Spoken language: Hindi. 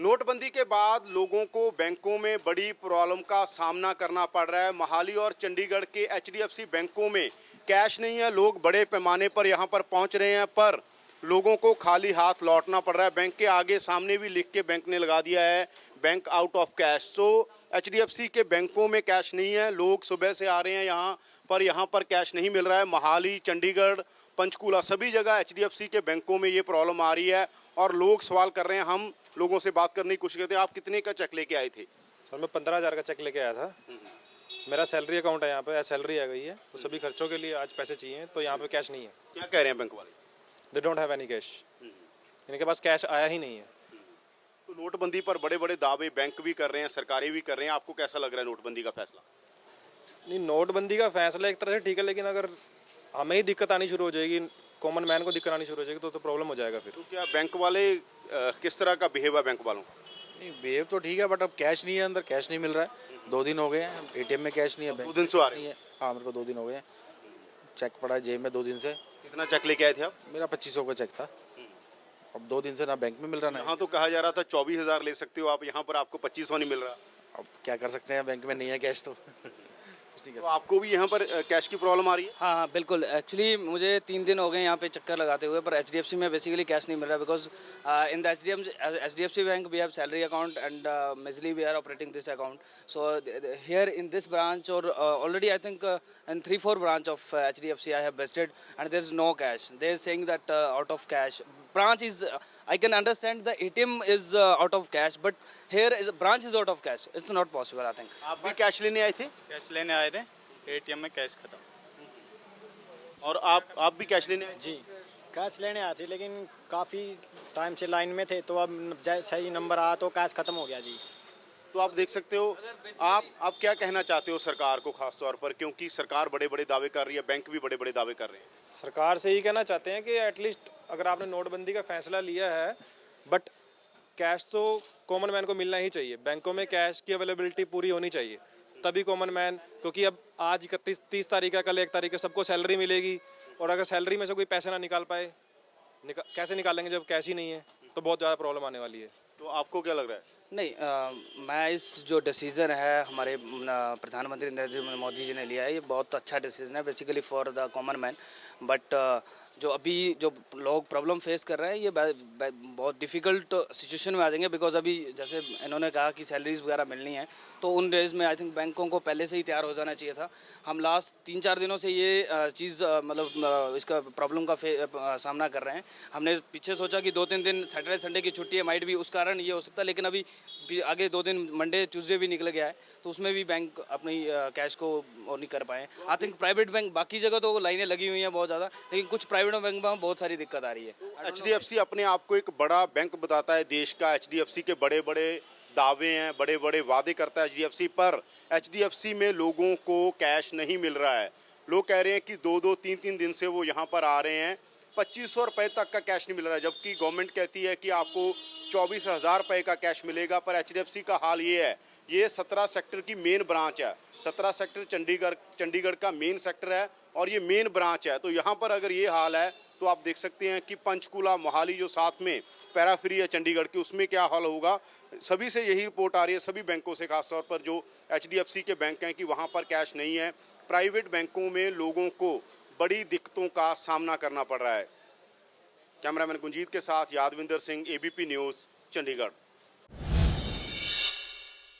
नोटबंदी के बाद लोगों को बैंकों में बड़ी प्रॉब्लम का सामना करना पड़ रहा है। मोहाली और चंडीगढ़ के एचडीएफसी बैंकों में कैश नहीं है। लोग बड़े पैमाने पर यहां पर पहुंच रहे हैं, पर लोगों को खाली हाथ लौटना पड़ रहा है। बैंक के आगे सामने भी लिख के बैंक ने लगा दिया है, बैंक आउट ऑफ कैश। तो एचडीएफसी के बैंकों में कैश नहीं है। लोग सुबह से आ रहे हैं यहाँ पर कैश नहीं मिल रहा है। मोहाली, चंडीगढ़, पंचकूला सभी जगह एचडीएफसी के बैंकों में ये प्रॉब्लम आ रही है और लोग सवाल कर रहे हैं। हम लोगों से बात करने की कोशिश करते हैं। आप कितने का चेक लेके आए थे? सर मैं 15,000 का चेक लेके आया था। मेरा सैलरी अकाउंट है, यहाँ पे सैलरी आ गई है, तो सभी खर्चों के लिए आज पैसे चाहिए, तो यहाँ पे कैश नहीं है। क्या कह रहे हैं बैंक वाले? They don't have any cash, इनके पास कैश आया ही नहीं है। तो नोटबंदी पर बड़े बड़े दावे बैंक भी कर रहे हैं, सरकारें भी कर रहे हैं। आपको कैसा लग रहा है नोटबंदी का फैसला? नहीं, नोटबंदी का फैसला एक तरह से ठीक है, लेकिन अगर हमें ही दिक्कत आनी शुरू हो जाएगी, कॉमन मैन को दिक्कत आनी शुरू हो जाएगी, तो प्रॉब्लम हो जाएगा फिर। तो क्या बैंक वाले किस तरह का बिहेव है बैंक वालों का? नहीं, बिहेव तो ठीक है, बट अब कैश नहीं है, अंदर कैश नहीं मिल रहा है। 2 दिन हो गए हैं, एटीएम में कैश नहीं है। 2 दिन से आ रहे नहीं है। हाँ, मेरे को 2 दिन हो गए हैं, चेक पड़ा है जेब में 2 दिन से। कितना चेक लेके आए थे आप? मेरा 2500 का चेक था। अब 2 दिन से ना बैंक में मिल रहा ना। यहाँ तो कहा जा रहा था 24,000 ले सकते हो आप, यहाँ पर आपको 2500 नहीं मिल रहा। अब क्या कर सकते हैं, बैंक में नहीं है कैश तो। तो आपको भी यहाँ पर कैश की प्रॉब्लम आ रही है? हाँ, बिल्कुल। एक्चुअली मुझे 3 दिन हो गए यहाँ पे चक्कर लगाते हुए, पर एचडीएफसी में बेसिकली कैश नहीं मिल रहा, because in the HDFC bank we have salary account and majorly we are operating this account. So here in this branch or already I think in 3-4 branch of HDFC I have visited and there is no cash. They are saying that out of cash. Branch is I can understand the ATM is out of cash, but here is branch is out of cash. It's not possible I think. आप भी कैश लेने आए थे? कैश लेने आए थे, एटीएम में कैश खत्म। और आप भी कैश लेने आए? जी, कैश लेने आए थे, लेकिन काफ़ी टाइम से लाइन में थे, तो अब जैसे ही नंबर आया तो कैश खत्म हो गया जी। तो आप देख सकते हो। आप क्या कहना चाहते हो सरकार को खास तौर पर, क्योंकि सरकार बड़े बड़े दावे कर रही है, बैंक भी बड़े बड़े दावे कर रहे हैं। सरकार से ही कहना चाहते हैं कि एटलीस्ट अगर आपने नोटबंदी का फैसला लिया है, बट कैश तो कॉमन मैन को मिलना ही चाहिए। बैंकों में कैश की अवेलेबिलिटी पूरी होनी चाहिए, तभी कॉमन मैन, क्योंकि अब आज 31-30 तारीख है, कल 1 तारीख है, सबको सैलरी मिलेगी, और अगर सैलरी में से कोई पैसे ना निकाल पाए, कैसे निकालेंगे जब कैश ही नहीं है? तो बहुत ज़्यादा प्रॉब्लम आने वाली है। तो आपको क्या लग रहा है? नहीं, मैं इस जो डिसीज़न है हमारे प्रधानमंत्री नरेंद्र मोदी जी ने लिया है, ये बहुत अच्छा डिसीज़न है basically for the common man. But जो अभी जो लोग प्रॉब्लम फेस कर रहे हैं, ये बहुत डिफ़िकल्ट सिचुएशन में आ जाएंगे, बिकॉज अभी जैसे इन्होंने कहा कि सैलरीज वगैरह मिलनी है, तो उन डेज में आई थिंक बैंकों को पहले से ही तैयार हो जाना चाहिए था। हम लास्ट 3-4 दिनों से ये चीज़ मतलब इसका प्रॉब्लम का सामना कर रहे हैं। हमने पीछे सोचा कि 2-3 दिन सैटरडे संडे की छुट्टी है, माइट भी उस कारण ये हो सकता है, लेकिन अभी आगे 2 दिन मंडे ट्यूसडे भी निकल गया है, तो उसमें भी बैंक अपनी कैश को और नहीं कर पाए। आई थिंक प्राइवेट बैंक, बाकी जगह तो लाइनें लगी हुई हैं बहुत ज़्यादा, लेकिन कुछ प्राइवेट बैंक में बहुत सारी दिक्कत आ रही है। एचडीएफसी अपने आप को एक बड़ा बैंक बताता है देश का। एचडीएफसी के बड़े बड़े दावे हैं, बड़े बड़े वादे करता है एचडीएफसी, पर एचडीएफसी में लोगों को कैश नहीं मिल रहा है। लोग कह रहे हैं कि 2-2, 3-3 दिन से वो यहाँ पर आ रहे हैं, 2500 रुपये तक का कैश नहीं मिल रहा है, जबकि गवर्नमेंट कहती है कि आपको 24,000 रुपये का कैश मिलेगा। पर एचडीएफसी का हाल ये है, ये 17 सेक्टर की मेन ब्रांच है। 17 सेक्टर चंडीगढ़ का मेन सेक्टर है और ये मेन ब्रांच है। तो यहाँ पर अगर ये हाल है, तो आप देख सकते हैं कि पंचकूला, मोहाली जो साथ में पैराफ्री है चंडीगढ़ की, उसमें क्या हाल होगा। सभी से यही रिपोर्ट आ रही है, सभी बैंकों से, खासतौर पर जो एचडीएफसी के बैंक हैं, कि वहाँ पर कैश नहीं है। प्राइवेट बैंकों में लोगों को बड़ी दिक्कतों का सामना करना पड़ रहा है। कैमरामैन गुंजीत के साथ यादविंदर सिंह, एबीपी न्यूज़, चंडीगढ़।